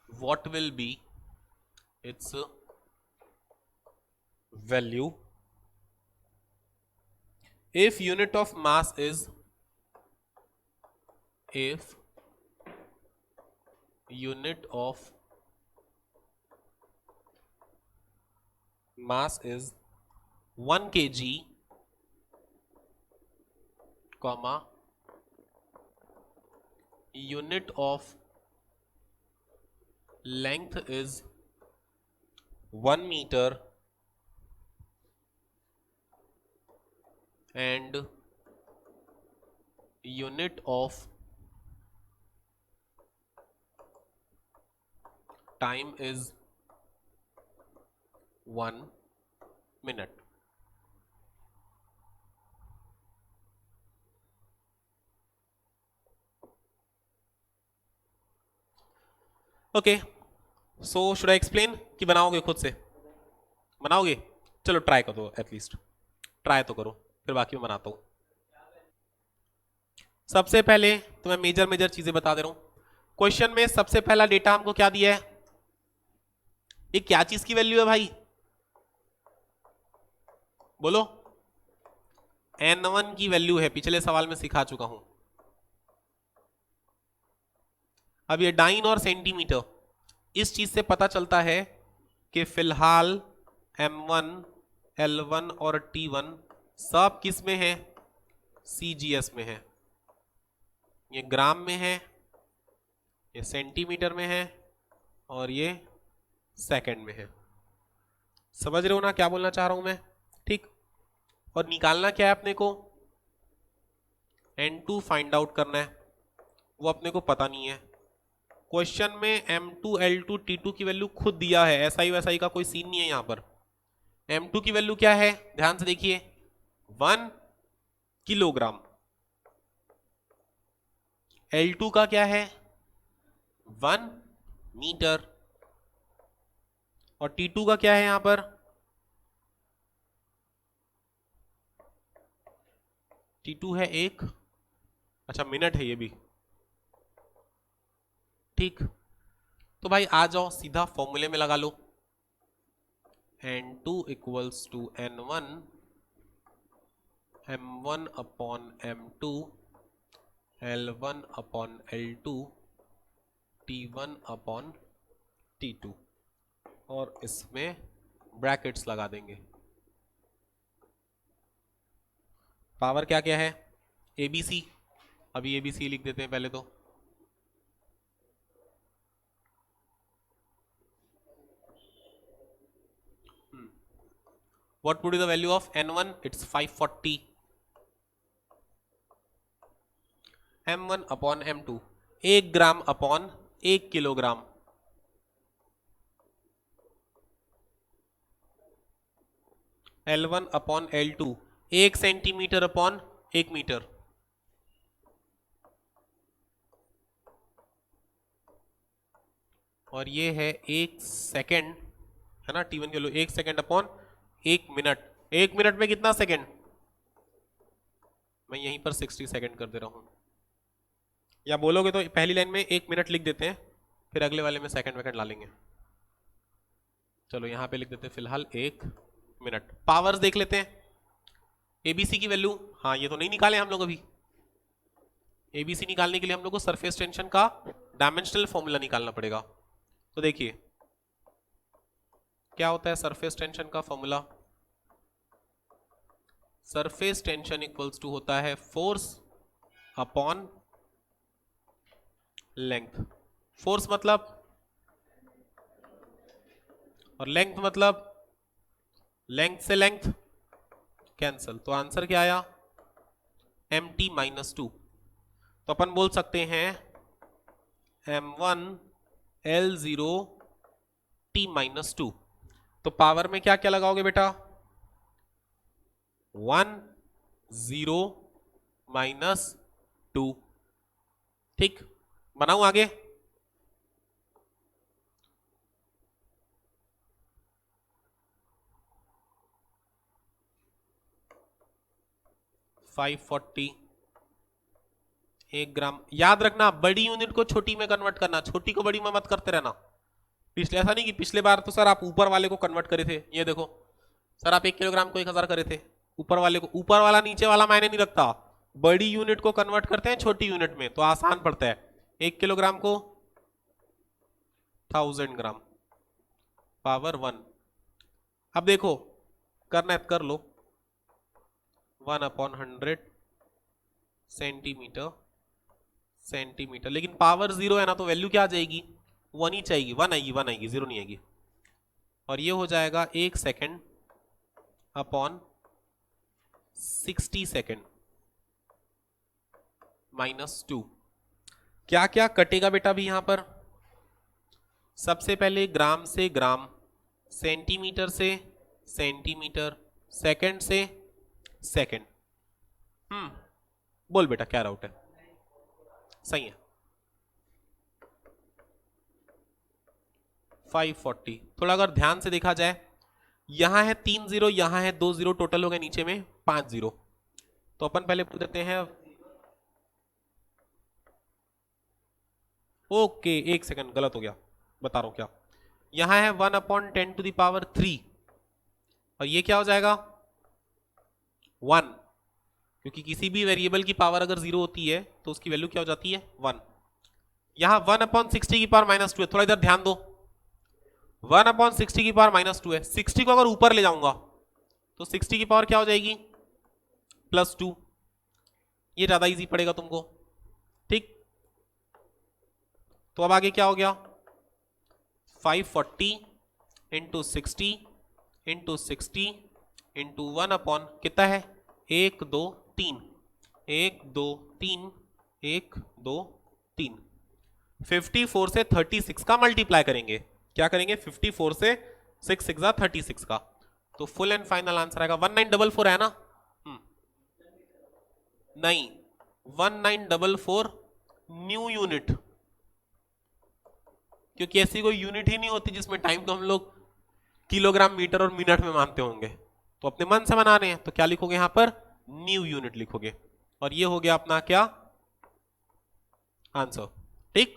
A: What will be its value if unit of mass is, if unit of mass is 1 kg, comma unit of length is 1 meter and unit of time is 1 minute. Okay, so should I explain कि बनाओगे खुद से, बनाओगे, चलो ट्राई कर दो, एटलीस्ट ट्राई तो करो, फिर बाकी मैं बनाता हूं। सबसे पहले तो मैं मेजर मेजर चीजें बता दे रहा हूं। क्वेश्चन में सबसे पहला डेटा हमको क्या दिया है, ये क्या चीज की वैल्यू है भाई, बोलो। N1 की वैल्यू है, पिछले सवाल में सिखा चुका हूं। अब ये डाइन और सेंटीमीटर, इस चीज से पता चलता है कि फिलहाल M1, L1 और T1 सब किस में है, CGS में है। ये ग्राम में है, ये सेंटीमीटर में है, और ये सेकंड में है। समझ रहे हो ना क्या बोलना चाह रहा हूं मैं, ठीक। और निकालना क्या है अपने को, N2 फाइंड आउट करना है, वो अपने को पता नहीं है। क्वेश्चन में M2, L2, T2 की वैल्यू खुद दिया है, ऐसा ही वैसा ही का कोई सीन नहीं है यहां पर। M2 की वैल्यू क्या है, ध्यान से देखिए 1 किलोग्राम, L2 का क्या है 1 मीटर, और T2 का क्या है यहां पर, T2 है 1, अच्छा मिनट है ये भी, ठीक, तो भाई आ जाओ सीधा फॉर्मूले में लगा लो। N2 equals to N1 M1 upon M2 L1 upon L2 T1 upon T2 और इसमें ब्रैकेट्स लगा देंगे। पावर क्या क्या है, ABC, अभी ABC लिख देते हैं पहले तो। What would be the value of N1? It's 540. M1 upon M2 1 gram upon 1 kilogram. L1 upon L2 1 centimetre upon 1 metre. और ये है 1 सेकेंड, है ना, T1 के लो 1 सेकेंड अपॉन 1 मिनट। 1 मिनट में कितना सेकेंड, मैं यहीं पर 60 सेकेंड कर दे रहा हूं। या बोलोगे तो पहली लाइन में 1 मिनट लिख देते हैं, फिर अगले वाले में सेकेंड वेकेंड ला लेंगे। चलो यहां पे लिख देते हैं फिलहाल 1 मिनट। पावर्स देख लेते हैं, एबीसी की वैल्यू, हाँ ये तो नहीं निकाले हम लोग अभी। एबीसी निकालने के लिए हम लोग को सरफेस टेंशन का डायमेंशनल फॉर्मूला निकालना पड़ेगा। तो देखिए क्या होता है सरफेस टेंशन का formula, surface tension equals to होता है फोर्स अपॉन लेंथ। फोर्स मतलब और लेंथ मतलब लेंथ से लेंथ कैंसल, तो आंसर क्या आया mt माइनस 2। तो अपन बोल सकते हैं m1 L0 t माइनस 2। तो पावर में क्या क्या लगाओगे बेटा, 1 0 माइनस 2। ठीक, बनाऊं आगे, $540 1 ग्राम। याद रखना बड़ी यूनिट को छोटी में कन्वर्ट करना, छोटी को बड़ी में मत करते रहना। पिछले ऐसा नहीं कि पिछले बार तो सर आप ऊपर वाले को कन्वर्ट करे थे, ये देखो सर आप 1 किलोग्राम को 1000 करे थे, ऊपर वाले को, ऊपर वाला नीचे वाला मायने नहीं रखता, बड़ी यूनिट को कन्वर्ट करते हैं छोटी यूनिट में तो आसान पड़ता है। 1 किलोग्राम को 1000 ग्राम पावर 1। अब देखो करना है कर लो, 1/100 सेंटीमीटर सेंटीमीटर, लेकिन पावर 0 है ना तो वैल्यू क्या आ जाएगी, 1 ही चाहिए, 1 आएगी, 1 आएगी, 0 नहीं आएगी। और ये हो जाएगा 1 सेकेंड अपॉन 60 सेकेंड माइनस 2। क्या क्या कटेगा बेटा अभी यहां पर, सबसे पहले ग्राम से ग्राम, सेंटीमीटर से सेंटीमीटर, सेकंड से सेकंड। बोल बेटा क्या डाउट है, सही है 540। थोड़ा अगर ध्यान से देखा जाए, यहां है 3 0, यहां है 2 0, टोटल हो गए नीचे में 5 0। तो अपन पहले पूछ देते हैं, ओके 1 सेकंड गलत हो गया, बता रहा हूं क्या, यहां है 1/10⁻³ और ये क्या हो जाएगा 1, क्योंकि किसी भी वेरिएबल की पावर अगर 0 होती है तो उसकी वैल्यू क्या हो जाती है 1। यहां 1/60⁻² है, थोड़ा इधर ध्यान दो, 1/60⁻² है, 60 को अगर ऊपर ले जाऊंगा तो 60 की पावर क्या हो जाएगी +2, ये ज्यादा इजी पड़ेगा तुमको। ठीक, तो अब आगे क्या हो गया 540 इंटू 60 इंटू 60 इंटू 1 कितना है 1 2 3 1 2 3 1 2 3। 54 से 36 का मल्टीप्लाई करेंगे, क्या करेंगे 54 से 6 6 36 का, तो फुल एंड फाइनल आंसर आएगा 1944 है ना, नहीं 1944 न्यू यूनिट, क्योंकि ऐसी कोई यूनिट ही नहीं होती जिसमें टाइम को हम लोग किलोग्राम मीटर और मिनट में मानते होंगे, तो अपने मन से बना रहे हैं तो क्या लिखोगे यहां पर न्यू यूनिट लिखोगे, और ये हो गया अपना क्या आंसर। ठीक,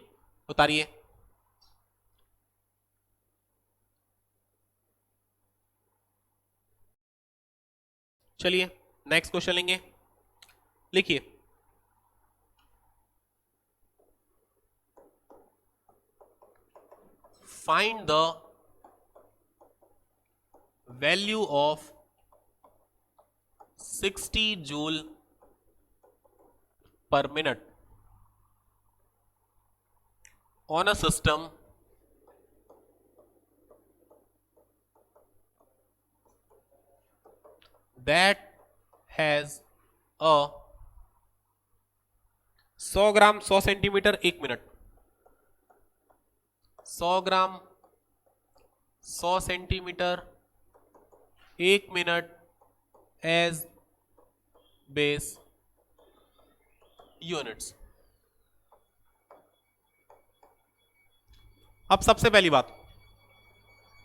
A: उतारिए। चलिए नेक्स्ट क्वेश्चन लेंगे, लिखिए find the value of 60 joule per minute on a system that has a 100 gram 100 centimetre 1 minute, 100 gram 100 centimetre 1 minute as base units. अब सबसे पहली बात,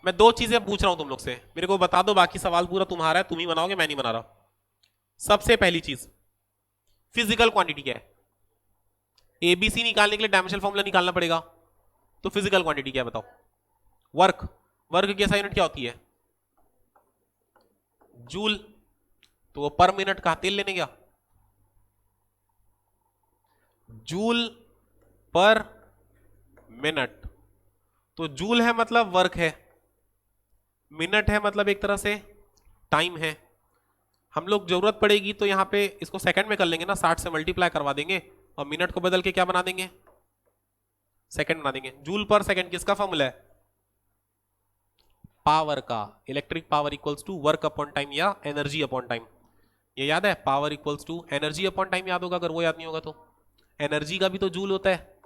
A: मैं दो चीजें पूछ रहा हूं तुम लोग से, मेरे को बता दो, बाकी सवाल पूरा तुम्हारा है, तुम ही बनाओगे, मैं नहीं बना रहा। सबसे पहली चीज, फिजिकल क्वांटिटी क्या है? एबीसी निकालने के लिए डायमेंशनल फॉर्मूला निकालना पड़ेगा, तो फिजिकल क्वांटिटी क्या है बताओ? वर्क, वर्क की ऐसा यूनिट क्या होती है? जूल, तो वो पर मिनट का तेल लेने गया, जूल पर मिनट, तो जूल है मतलब वर्क है, मिनट है मतलब एक तरह से टाइम है। हम लोग जरूरत पड़ेगी तो यहां पे इसको सेकंड में कर लेंगे ना, 60 से मल्टीप्लाई करवा देंगे और मिनट को बदल के क्या बना देंगे? सेकंड बना देंगे। जूल पर सेकंड किसका फॉर्मूला है? पावर का, electric power equals to work upon time या एनर्जी अपॉन टाइम। ये याद है? Power equals to energy upon time याद होगा, अगर वो याद नहीं होगा तो एनर्जी का भी तो जूल होता है,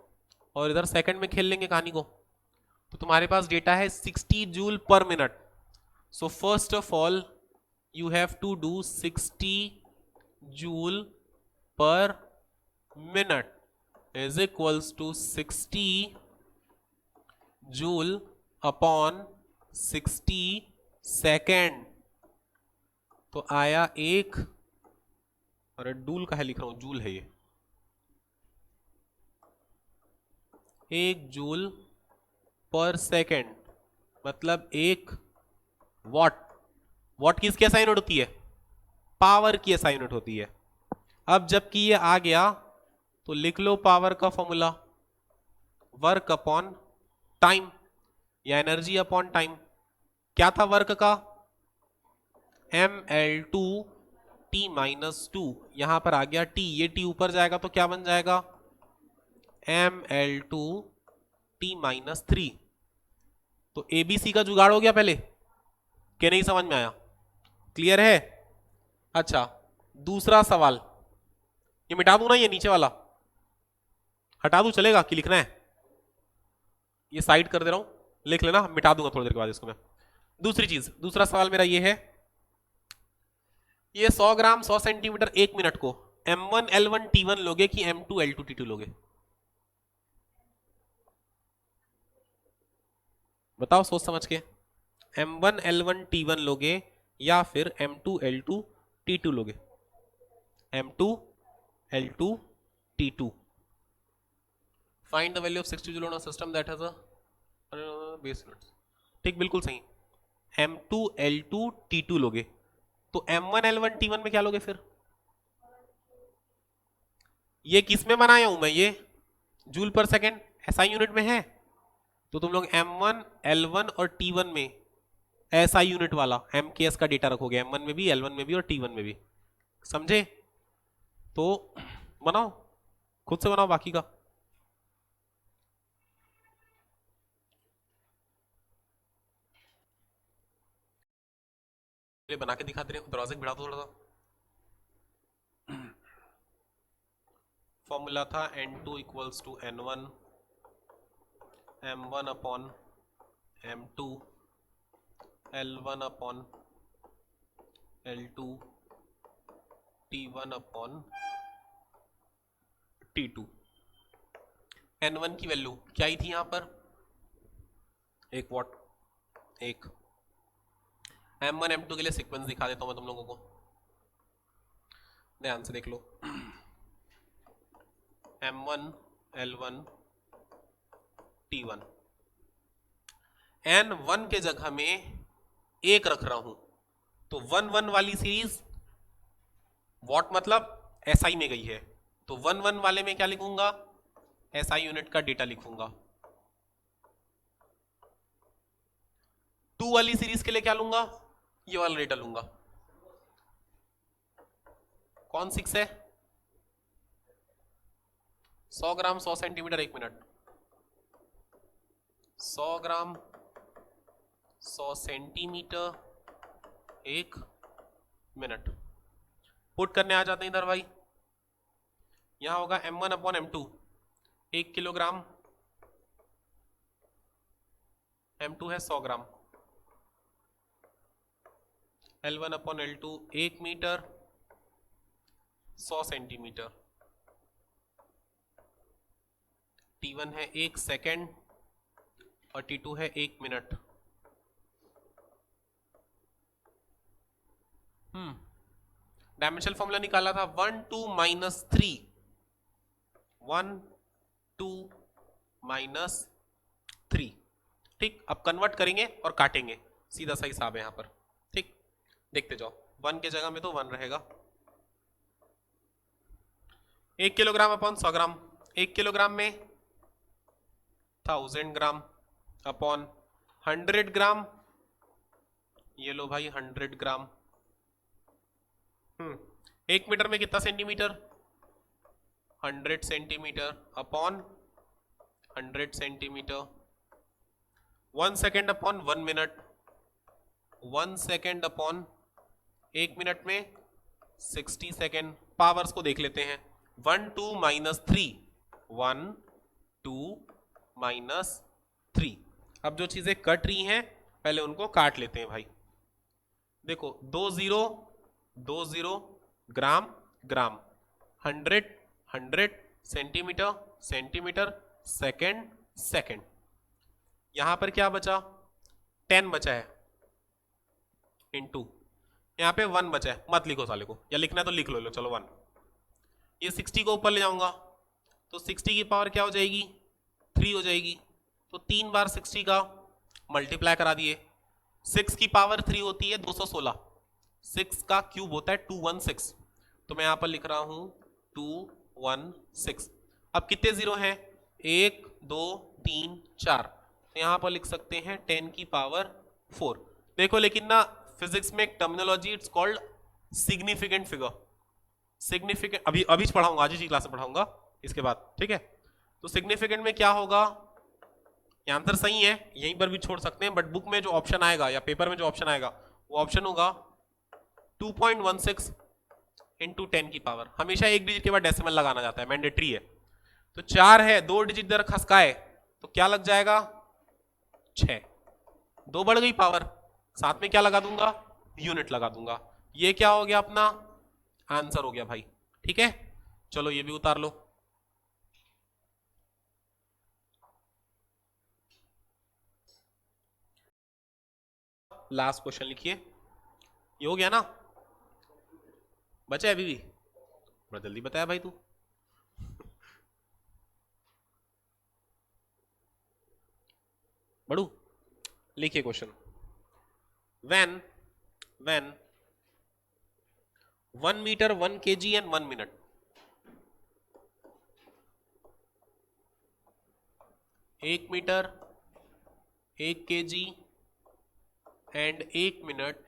A: और इधर सेकंड में खेल लेंगे कहानी को। तो तुम्हारे पास डेटा है 60 जूल पर minute. So first of all you have to do 60 joule per minute is equals to 60 joule upon 60 second. तो आया एक, अरे डूल का है लिख रहा हूं, जूल है ये, 1 जूल पर सेकेंड मतलब 1 वॉट। वॉट किसकी एसआई यूनिट होती है? पावर की एसआई यूनिट होती है। अब जबकि ये आ गया तो लिख लो पावर का फॉर्मूला, वर्क अपॉन टाइम या एनर्जी अपॉन टाइम। क्या था वर्क का? ml2 t-2, यहां पर आ गया t, ये t ऊपर जाएगा तो क्या बन जाएगा? ml2 t-3। तो एबीसी का जुगाड़ हो गया पहले, क्या नहीं समझ में आया? क्लियर है? अच्छा दूसरा सवाल, ये मिटा दूं ना, ये नीचे वाला हटा दूं चलेगा कि लिखना है? ये साइड कर दे रहा हूं, लिख लेना, मिटा दूंगा थोड़ी देर के बाद इसको मैं। दूसरी चीज, दूसरा सवाल मेरा ये है, ये 100 ग्राम 100 सेंटीमीटर 1 मिनट को m1 l1 t1 लोगे कि m2 l2 t2 लोगे? बताओ सोच समझ के, m1 l1 t1 लोगे या फिर m2 l2 t2 लोगे? m2 l2 t2। Find the value of 60 joule on a system that has a base units. ठीक, बिल्कुल सही, m2 l2 t2 लोगे। तो m1 l1 t1 में क्या लोगे फिर? ये किस में बनाया हूं मैं? ये जूल पर सेकेंड एसआई यूनिट में है, तो तुम लोग m1 l1 और t1 में एसआई यूनिट वाला mks का डेटा रखोगे, m1 में भी l1 में भी और t1 में भी। समझे? तो बनाओ, खुद से बनाओ बाकी का। बना के दिखाते रहे, दरवाजे को बढ़ा दो थोड़ा सा। फॉर्मूला था n2 equals to n1 m1 upon m2 l1 upon l2 t1 upon t2। n1 की वैल्यू क्या ही थी यहां पर? 1 वॉट। एक m1 m2 के लिए सीक्वेंस दिखा देता हूं मैं तुम लोगों को, ध्यान से देख लो। m1 l1 t1, n1 के जगह में 1 रख रहा हूं, तो 1 1 वाली सीरीज वॉट मतलब एसआई में गई है, तो 1 वाले में क्या लिखूंगा, एसआई यूनिट का डेटा लिखूंगा। 2 वाली सीरीज के लिए क्या लूंगा, ये वाला डेटा लूंगा। कौन 6 है, 100 gram 100 centimetre 1 minute, 100 gram 100 centimetre 1 minute. Put करने आ जाते हैं इधर भाई, यहां होगा m1/m2, 1 किलोग्राम, m2 है 100 ग्राम, L1/L2 1 मीटर 100 सेंटीमीटर, T1 है 1 सेकेंड और T2 है 1 मिनट। डायमेंशनल फॉर्मूला निकाला था 1 2 माइनस 3, 1 2 माइनस 3। ठीक, अब कन्वर्ट करेंगे और काटेंगे, सीधा सा हिसाब है यहां पर। ठीक, देखते जाओ, 1 के जगह में तो 1 रहेगा। 1 किलोग्राम अपॉन 100 ग्राम, 1 किलोग्राम में 1000 ग्राम अपॉन 100 ग्राम, ये लो भाई 100 ग्राम। 1 मीटर में कितना centimetre, 100 centimetre upon 100 centimetre. 1 second upon 1 minute, 1 second upon 1 minute में 60 सेकेंड। पावर्स को देख लेते हैं, 1 2 माइनस 3, 1 2 माइनस 3। अब जो चीजें कट रही हैं पहले उनको काट लेते हैं भाई। देखो 2 0 ग्राम ग्राम, 100 100 सेंटीमीटर सेंटीमीटर, सेकेंड सेकेंड। यहां पर क्या बचा, 10 बचा है इनटू, यहां पे 1 बचा है, मत लिखो साले को, या लिखना है तो लिख लो, चलो 1। ये 60 को ऊपर ले जाऊंगा तो 60 की पावर क्या हो जाएगी, 3 हो जाएगी। तो 3 बार 60 का मल्टीप्लाई करा दिए, 6 की पावर 3 होती है 216, 6 का क्यूब होता है 216, तो मैं यहां पर लिख रहा हूं 216। अब कितने जीरो हैं, 1 2 3 4, तो यहां पर लिख सकते हैं 10 की पावर 4। देखो लेकिन ना फिजिक्स में एक terminology, it's called significant figure. Significant अभी अभी पढ़ाऊंगा, आज ही क्लास में पढ़ाऊंगा इसके बाद, ठीक है। तो सिग्निफिकेंट में क्या होगा, ये आंसर सही है, यहीं पर भी छोड़ सकते हैं, बट बुक में जो ऑप्शन आएगा या पेपर में जो ऑप्शन आएगा वो ऑप्शन होगा 2.16 इंटू 10 की पावर। हमेशा एक डिजिट के बाद डेसिमल लगाना जाता है, मैंडेटरी है। तो 4 है, 2 डिजिट इधर खसकाए तो क्या लग जाएगा, 6। 2 बढ़ गई पावर, साथ में क्या लगा दूंगा, यूनिट लगा दूंगा। ये क्या हो गया, अपना आंसर हो गया भाई। ठीक है, चलो ये भी उतार लो। लास्ट क्वेश्चन लिखिए, ये हो गया ना, बचा है अभी भी, बड़ा जल्दी बताया भाई तू। बड़ू लिखिए question, when 1 metre 1 kg and 1 minute, 1 metre 1 kg and 1 minute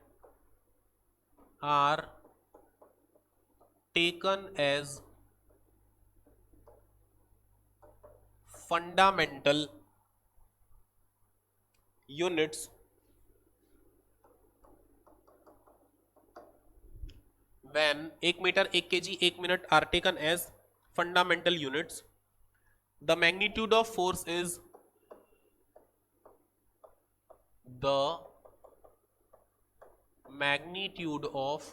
A: are taken as fundamental units when 1 meter 1 kg 1 minute are taken as fundamental units, the magnitude of force is the magnitude of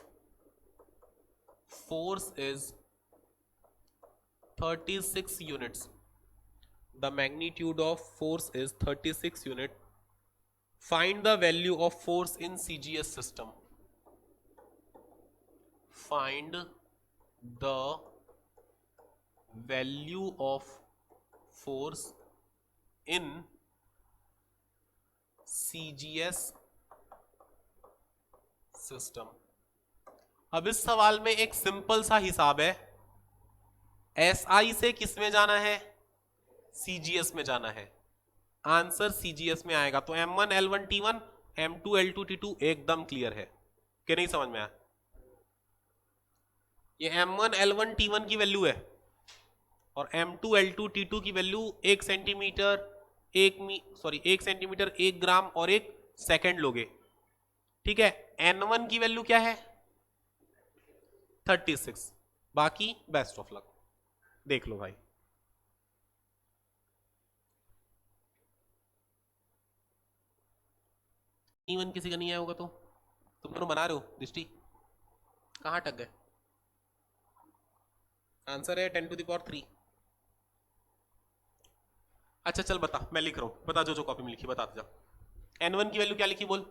A: force is 36 units. The magnitude of force is 36 unit. Find the value of force in CGS system. Find the value of force in CGS system. अब इस सवाल में एक सिंपल सा हिसाब है, एसआई से किस में जाना है, सीजीएस में जाना है, आंसर सीजीएस में आएगा। तो M1 L1 T1 M2 L2 T2 एकदम क्लियर है कि नहीं, समझ में आया? ये M1 L1 T1 की वैल्यू है और M2 L2 T2 की वैल्यू 1 सेंटीमीटर 1 सेंटीमीटर 1 ग्राम और 1 सेकेंड लोगे, ठीक है। N1 की वैल्यू क्या है, 36। बाकी बेस्ट ऑफ लक, देख लो भाई। T1 किसी का नहीं आया होगा तो तुम दोनों बना रहे हो दृष्टि, कहां अटक गए? आंसर है 10 टू द पावर 3। अच्छा चल बता, मैं लिख रहा हूं, बता जो कॉपी में लिखी बता जा। N1 की वैल्यू क्या लिखी बोल,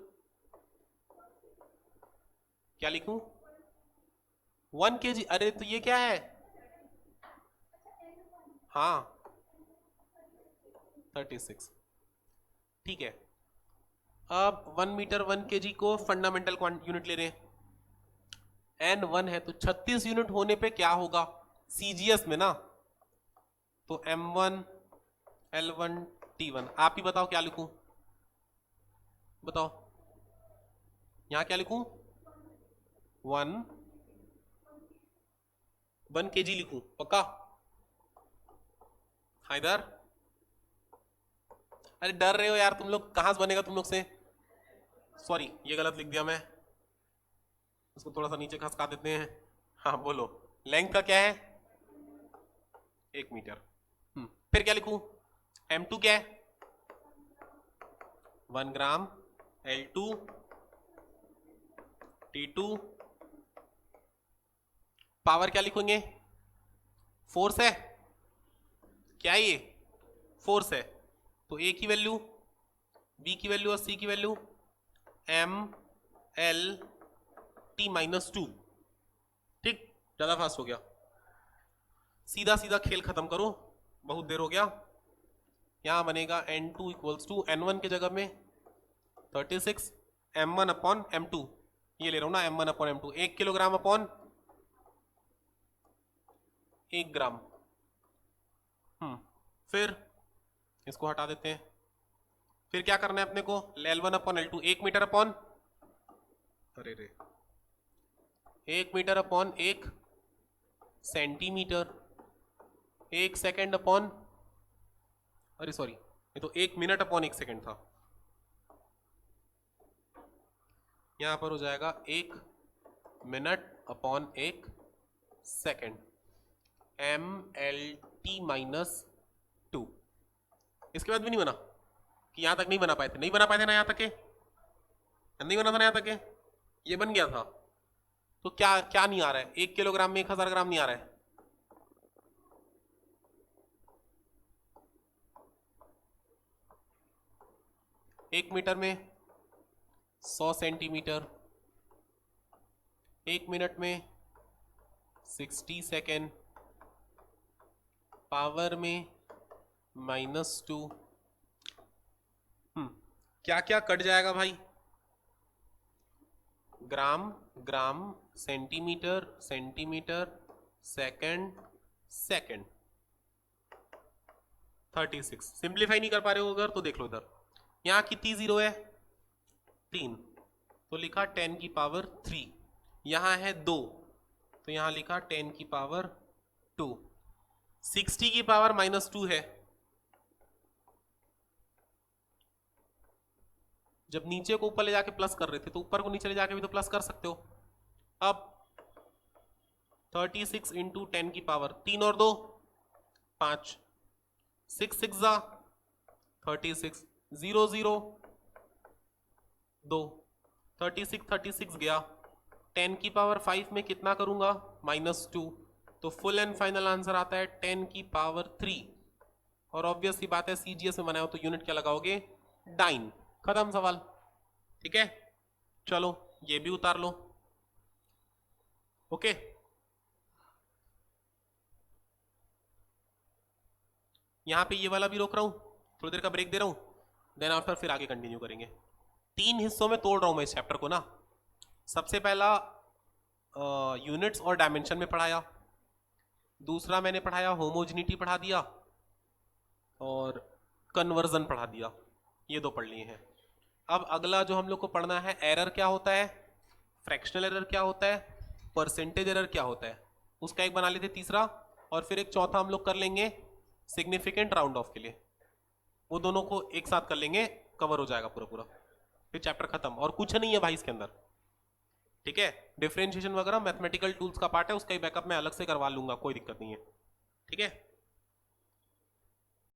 A: क्या लिखूं? 1 kg। अरे तो ये क्या है, हाँ 36, ठीक है। अब 1 मीटर 1 kg को फंडामेंटल यूनिट ले रहे हैं, N1 है तो 36 यूनिट होने पे क्या होगा सीजीएस में ना, तो M1 L1 T1। आप ही बताओ क्या लिखूं, बताओ यहां क्या लिखूं, 1 kg लिखूं पक्का? हैदर अरे डर रहे हो यार तुम लोग, कहां से बनेगा तुम लोग से, सॉरी ये गलत लिख दिया मैं, इसको थोड़ा सा नीचे खसका देते हैं। हाँ बोलो, लेंथ का क्या है, 1 मीटर। फिर क्या लिखूं, M2 क्या है, 1 ग्राम, L2 T2, पावर क्या लिखेंगे, फोर्स है, क्या है ये, फोर्स है, तो A की वैल्यू, B की वैल्यू और C की वैल्यू MLT-2। ठीक, ज्यादा फास्ट हो गया, सीधा सीधा खेल खत्म करो, बहुत देर हो गया। यहां बनेगा N2 इक्वल्स टू N1 की जगह में 36 M1 अपॉन M2, ये ले रहा हूं ना, M1 upon M2, 1 kilogram upon 1 ग्राम। फिर इसको हटा देते हैं, फिर क्या करना है अपने को, L1 upon L2, 1 metre upon, अरे रे 1 metre upon 1 centimetre, 1 second upon, अरे सॉरी ये तो 1 मिनट अपॉन 1 सेकेंड था, यहां पर हो जाएगा 1 मिनट अपॉन 1 सेकेंड, MLT-2। इसके बाद भी नहीं बना, कि यहां तक नहीं बना पाए थे, नहीं बना पाए थे ना, यहां तक के नहीं बना था ना, यहां तक के ये बन गया था, तो क्या क्या नहीं आ रहा है, 1 किलोग्राम में 1000 ग्राम नहीं आ रहा है, एक मीटर में 100 सेंटीमीटर, 1 मिनट में 60 सेकेंड, पावर में -2। क्या क्या कट जाएगा भाई, gram gram, centimeter centimeter, second second, 36। Simplify नहीं कर पा रहे हो अगर तो देख लो इधर, यहां कितनी जीरो है, 3, तो लिखा 10 की पावर 3, यहां है 2 तो यहां लिखा 10 की पावर 2, 60 की पावर -2 है, जब नीचे को ऊपर ले जाके प्लस कर रहे थे तो ऊपर को नीचे ले जाके भी तो प्लस कर सकते हो। अब 36 इंटू 10 की पावर 3 और 2 5, 6 6 जा 36, 0 0 2, 36 गया, 10 की पावर 5 में कितना करूंगा, -2, तो फुल एंड फाइनल आंसर आता है 10 की पावर 3। और ऑब्वियस सी बात है सीजीएस में बनाया हो तो यूनिट क्या लगाओगे, डाइन, खत्म सवाल, ठीक है। चलो ये भी उतार लो, ओके। यहां पे ये वाला भी रोक रहा हूं, थोड़ी देर का ब्रेक दे रहा हूं, देन आफ्टर फिर आगे कंटिन्यू करेंगे। 3 हिस्सों में तोड़ रहा हूं मैं इस चैप्टर को ना। सबसे पहला यूनिट्स और डायमेंशन में पढ़ाया, दूसरा मैंने पढ़ाया होमोजिनिटी पढ़ा दिया, और कन्वर्जन पढ़ा दिया। ये दो पढ़ लिए हैं। अब अगला जो हम लोग को पढ़ना है, एरर क्या होता है, फ्रैक्शनल एरर क्या होता है, परसेंटेज एरर क्या होता है, उसका एक बना लेते तीसरा, और फिर एक चौथा हम लोग कर लेंगे सिग्निफिकेंट राउंड ऑफ के लिए। वो दोनों को एक साथ कर लेंगे, कवर हो जाएगा पूरा पूरा, फिर चैप्टर खत्म। और कुछ नहीं है भाई इसके अंदर, ठीक है। डिफरेंशिएशन वगैरह मैथमेटिकल टूल्स का पार्ट है, उसका ही बैकअप मैं अलग से करवा लूंगा, कोई दिक्कत नहीं है, ठीक है।